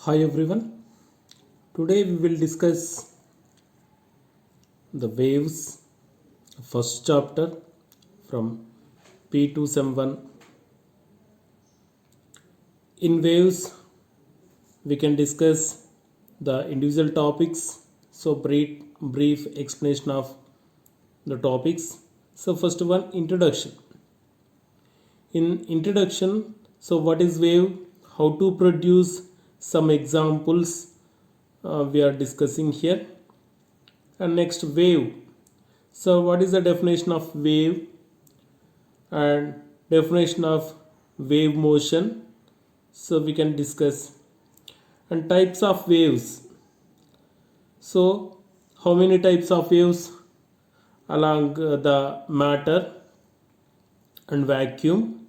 Hi everyone. Today we will discuss the waves, first chapter from P2 Sem 1. In waves, we can discuss the individual topics. So brief explanation of the topics. So first one, introduction. In introduction, so what is wave? How to produce some examples we are discussing here. And next, wave. So what is the definition of wave and definition of wave motion? So we can discuss. And types of waves. So how many types of waves along the matter and vacuum?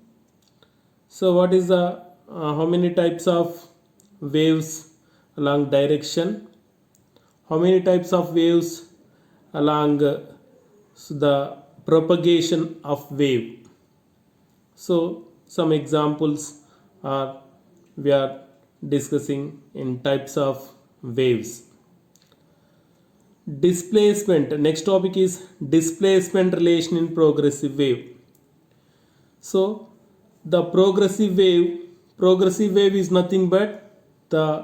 So what is the how many types of waves along direction? How many types of waves along the propagation of wave? So some examples are we are discussing in types of waves. Displacement. Next topic is displacement relation in progressive wave. So the progressive wave is nothing but the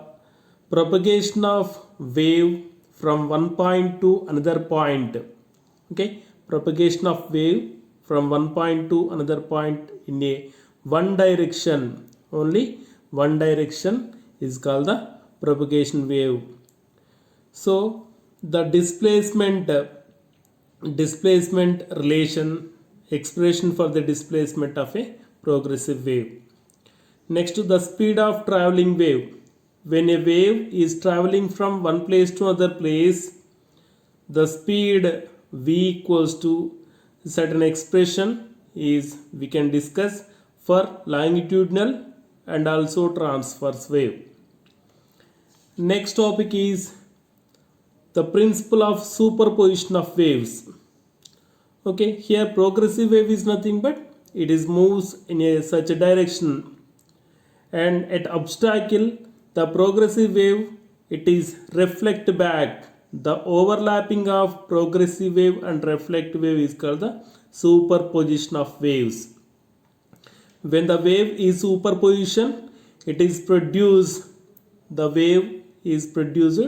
propagation of wave from one point to another point. Okay, propagation of wave from one point to another point in a one direction, only one direction is called the propagation wave. So the displacement relation, expression for the displacement of a progressive wave. Next, the speed of traveling wave. When a wave is traveling from one place to another place, the speed v equals to certain expression is we can discuss for longitudinal and also transverse wave. Next topic is the principle of superposition of waves. Okay, here progressive wave is nothing but it is moves in such a direction, and at obstacle the progressive wave it is reflect back. The overlapping of progressive wave and reflect wave is called the superposition of waves. When the wave is superposition, it is produced, the wave is produced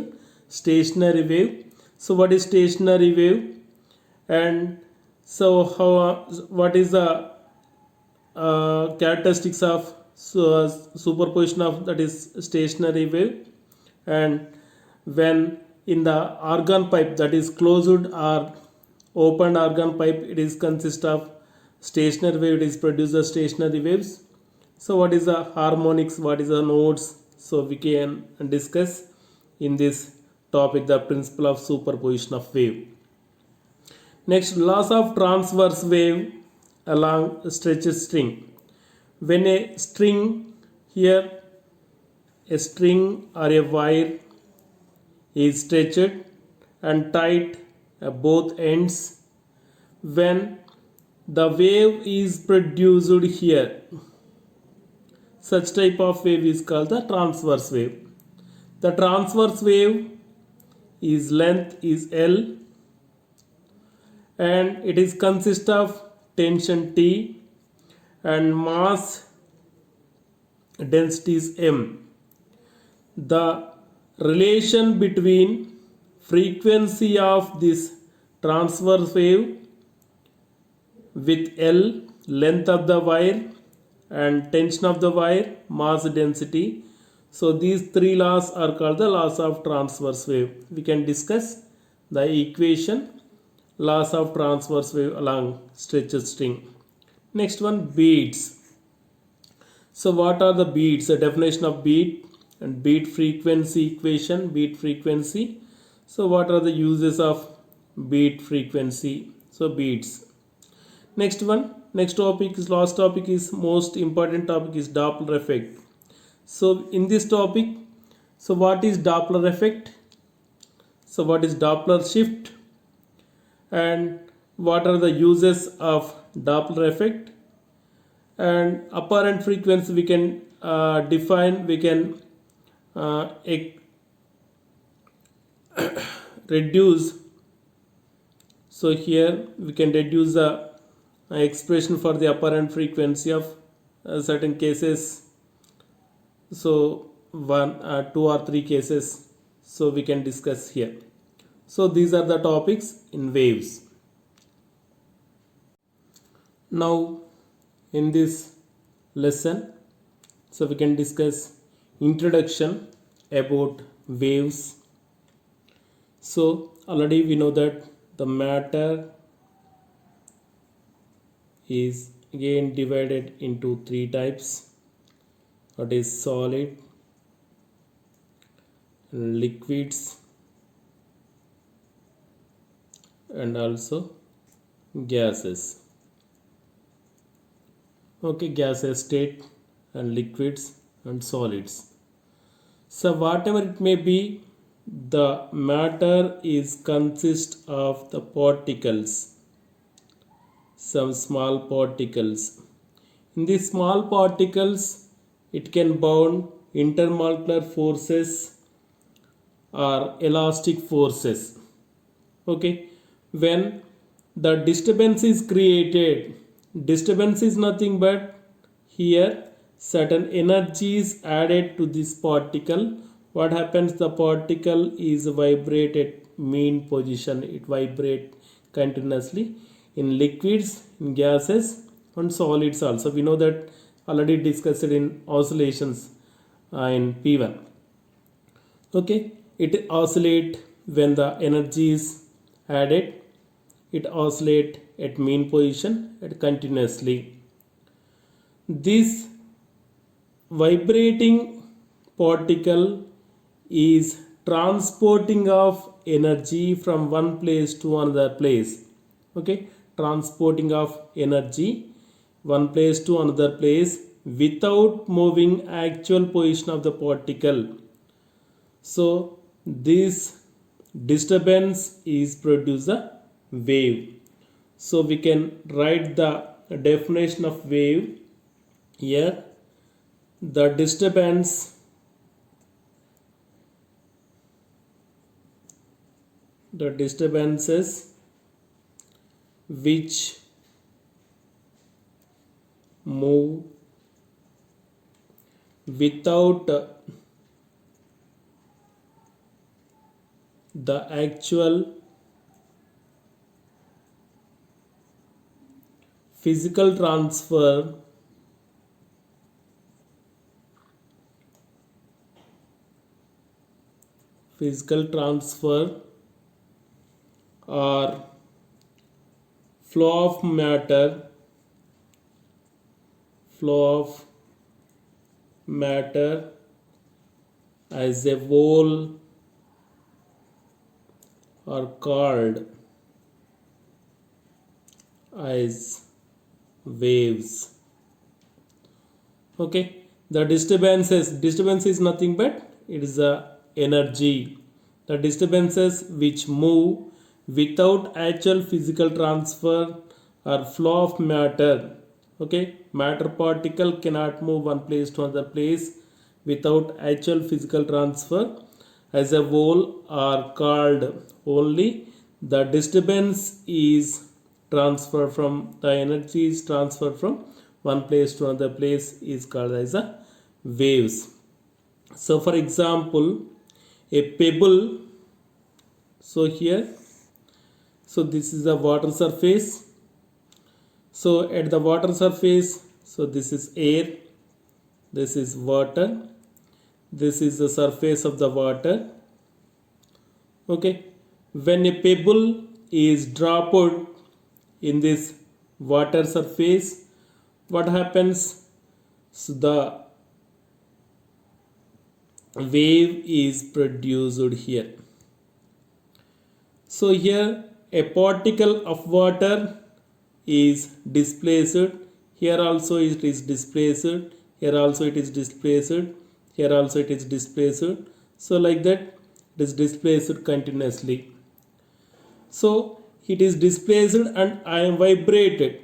stationary wave. So what is stationary wave? And so how what is the characteristics of superposition of that is stationary wave? And when in the organ pipe, that is closed or open organ pipe, it is consist of stationary wave, it is produce the stationary waves. So what is the harmonics, what is the nodes? So we can discuss in this topic the principle of superposition of wave. Next, laws of transverse wave along stretched string. When a string here, a string or a wire is stretched and tight at both ends, when the wave is produced here, such type of wave is called the transverse wave. The transverse wave is length is L and it is consist of tension T and mass density is M. The relation between frequency of this transverse wave with L, length of the wire, and tension of the wire, mass density. So these three laws are called the laws of transverse wave. We can discuss the equation laws of transverse wave along stretched string. Next one, beats. So what are the beats? The definition of beat and beat frequency equation, beat frequency. So what are the uses of beat frequency? So beats. Next one, next topic is last topic is most important topic is Doppler effect. So in this topic, so what is Doppler effect? So what is Doppler shift? And what are the uses of Doppler effect? And apparent frequency we can define, we can a reduce. So here we can reduce the expression for the apparent frequency of certain cases. So one, two or three cases. So we can discuss here. So these are the topics in waves. Now in this lesson, so we can discuss introduction about waves. So already we know that the matter is again divided into three types, that is solid, liquids, and also gases. Okay, gaseous state and liquids and solids. So whatever it may be, the matter is consist of the particles, some small particles. In these small particles, it can bound intermolecular forces or elastic forces. Okay, when the disturbance is created, disturbance is nothing but here certain energy is added to this particle. What happens, the particle is vibrated mean position, it vibrate continuously in liquids, in gases and solids also. We know that already discussed in oscillations in P1. Okay, it oscillate when the energy is added, it oscillate at mean position at continuously. This vibrating particle is transporting of energy from one place to another place. Okay, transporting of energy one place to another place without moving actual position of the particle. So this disturbance is produce a wave. So we can write the definition of wave here. The disturbances which move without the actual physical transfer or flow of matter as a whole are called as waves. Okay, the disturbance is nothing but it is the energy. The disturbances which move without actual physical transfer or flow of matter. Okay, matter particle cannot move one place to another place without actual physical transfer as a whole are called only the disturbance is transfer from the energy is transferred from one place to another place is called as a waves. So for example, a pebble, so here, so this is the water surface. So at the water surface, so this is air, this is water, this is the surface of the water. Okay, when a pebble is dropped in this water surface, what happens? So the wave is produced here. So here a particle of water is displaced, here also it is displaced, here also it is displaced, here also it is displaced. So like that it is displaced continuously. So it is displaced and I am vibrated.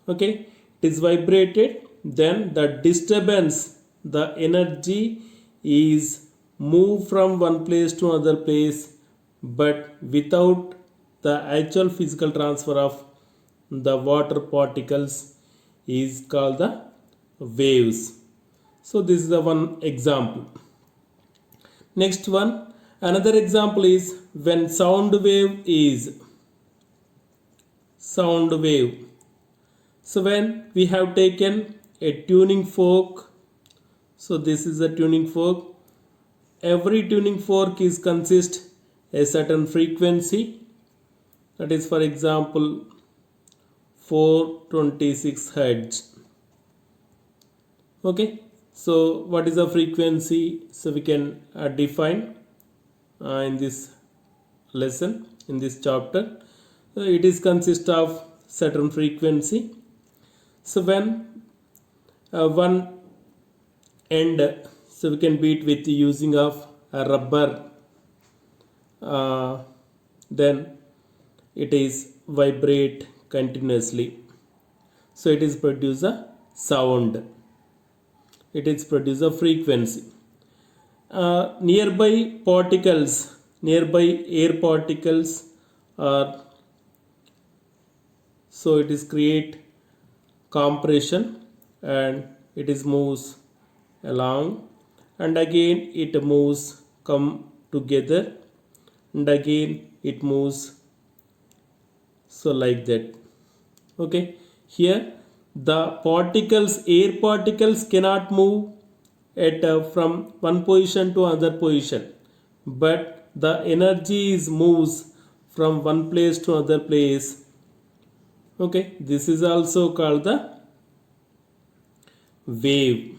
Okay, it is vibrated, then the disturbance, the energy is move from one place to another place, but without the actual physical transfer of the water particles is called the waves. So this is the one example. Next one, another example is when sound wave. So when we have taken a tuning fork, so this is a tuning fork. Every tuning fork is consist a certain frequency, that is for example 426 hertz. Okay, so what is the frequency? So we can define in this lesson, in this chapter. It is consist of certain frequency. So when one end, so we can beat with the using of a rubber, then it is vibrate continuously, so it is produce a sound, it is produce a frequency. Nearby air particles are, so it is create compression and it is moves along, and again it moves come together, and again it moves, so like that. Okay, here the air particles cannot move at from one position to another position, but the energy is moves from one place to another place. Okay, this is also called the wave.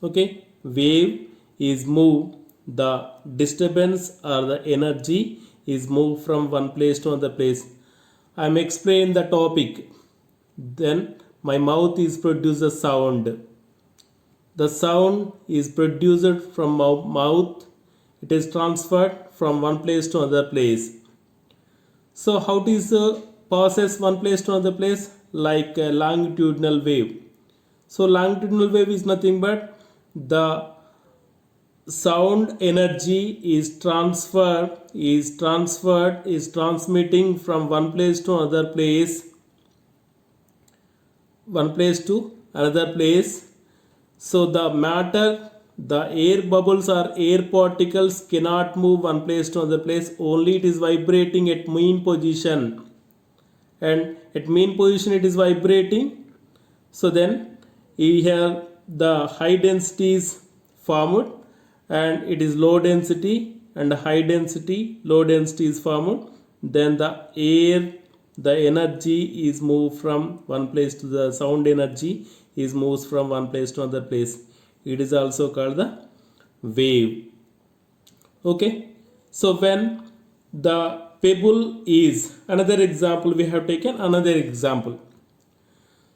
Okay, wave is move, the disturbance or the energy is moved from one place to another place. I am explain the topic, then my mouth is produce a sound. The sound is produced from mouth, it is transferred from one place to another place. So how it is passes one place to another place? Like a longitudinal wave. So longitudinal wave is nothing but the sound energy is transmitting from one place to another place, so the matter, the air bubbles or air particles cannot move one place to another place, only it is vibrating at mean position, and at mean position it is vibrating. So then here the high density is formed, and it is low density and high density, low density is formed, then the energy is moved from one place to the sound energy is moves from one place to another place, it is also called the wave. Okay, so when the pebble is, another example we have taken, another example.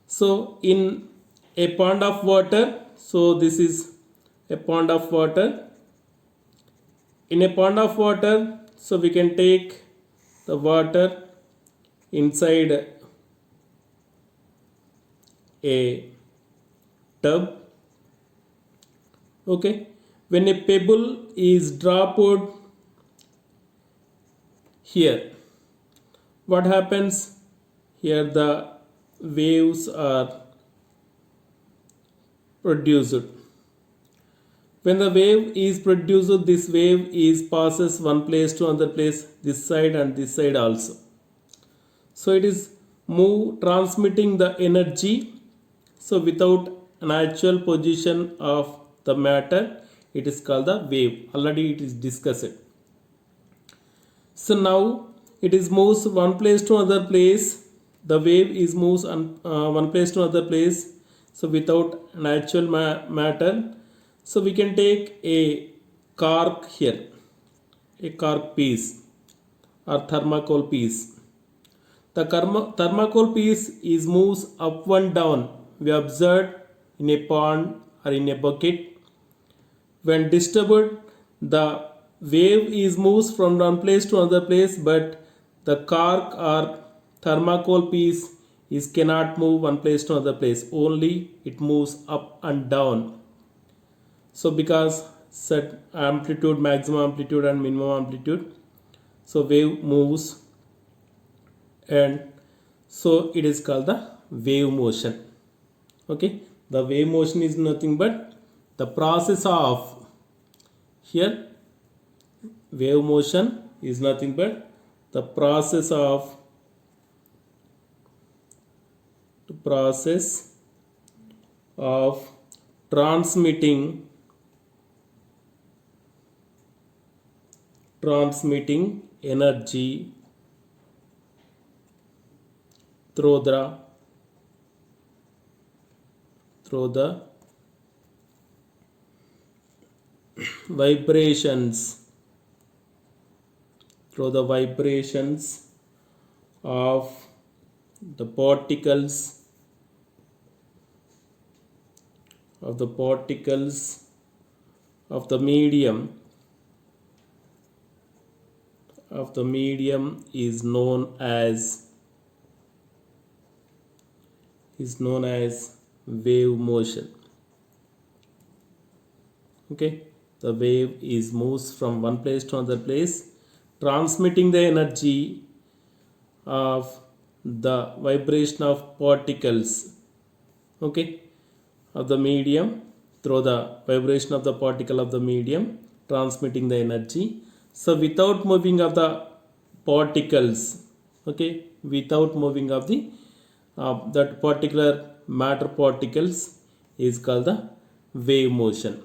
So in a pond of water, so this is a pond of water. In a pond of water, so we can take the water inside a tub. Okay, when a pebble is dropped here, what happens? Here the waves are produced. When the wave is produced, this wave is passes one place to another place, this side and this side also. So it is move transmitting the energy, so without an actual position of the matter, it is called the wave. Already it is discussed. So now it is moves one place to another place, the wave is moves one place to another place, so without an actual matter. So we can take a cork here, a cork piece or thermocol piece. The thermocol piece is moves up and down. We observed in a pond or in a bucket. When disturbed, the wave is moves from one place to another place, but the cork or thermocol piece is cannot move one place to another place. Only it moves up and down. So because set amplitude, maximum amplitude and minimum amplitude. So wave moves, and so it is called the wave motion. Okay, the wave motion is nothing but the process of, here wave motion is nothing but the process of transmitting energy through the vibrations of the particles of the medium is known as wave motion. Okay, the wave is moves from one place to another place, transmitting the energy of the vibration of particles, okay, of the medium, through the vibration of the particle of the medium, transmitting the energy. So without moving of the particles, okay, without moving of the that particular matter particles is called the wave motion.